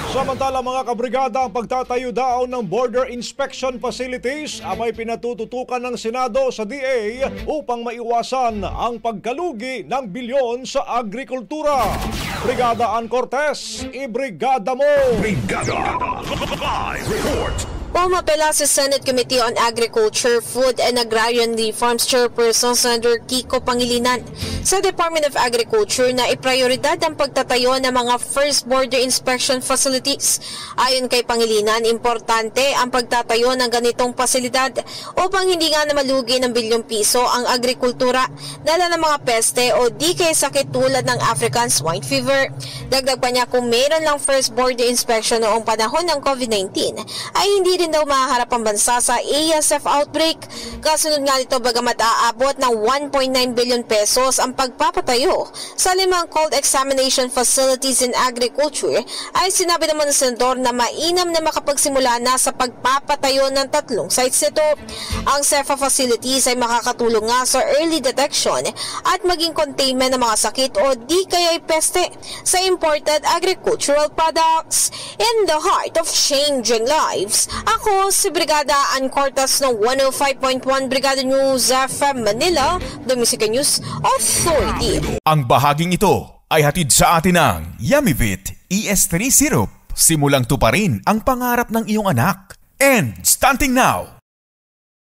Samantala mga kabrigada, ang pagtatayo daw ng border inspection facilities ay pinatututukan ng Senado sa DA upang maiwasan ang pagkalugi ng bilyon sa agrikultura. Brigada Ann Cortez, ibrigada mo! Brigada Live Report! Pumapela sa Senate Committee on Agriculture, Food and Agrarian Reforms Chairperson Senator Kiko Pangilinan sa Department of Agriculture na iprioridad ang pagtatayo ng mga first border inspection facilities. Ayon kay Pangilinan, importante ang pagtatayo ng ganitong pasilidad upang hindi nga na malugi ng bilyong piso ang agrikultura, dala ng mga peste o di kaya sakit tulad ng African swine fever. Dagdag pa niya, kung mayroon lang first border inspection noong panahon ng COVID-19 ay hindi rin daw mahaharap ang bansa sa ASF outbreak. Kasunod nga nito, bagamat aabot ng 1.9 billion pesos ang pagpapatayo sa 5 cold examination facilities in agriculture, ay sinabi naman ng senador na mainam na makapagsimula na sa pagpapatayo ng 3 sites nito. Ang CEFA facilities ay makakatulong nga sa early detection at maging containment ng mga sakit o di kaya peste sa imported agricultural products. In the heart of changing lives, ako si Brigada Ann Cortez ng 105.1 Brigada News FM Manila, The Music News Authority. Ang bahaging ito ay hatid sa atin ng Yummy-Vit ES3 Syrup. Simulang tuparin ang pangarap ng iyong anak. And stunting now,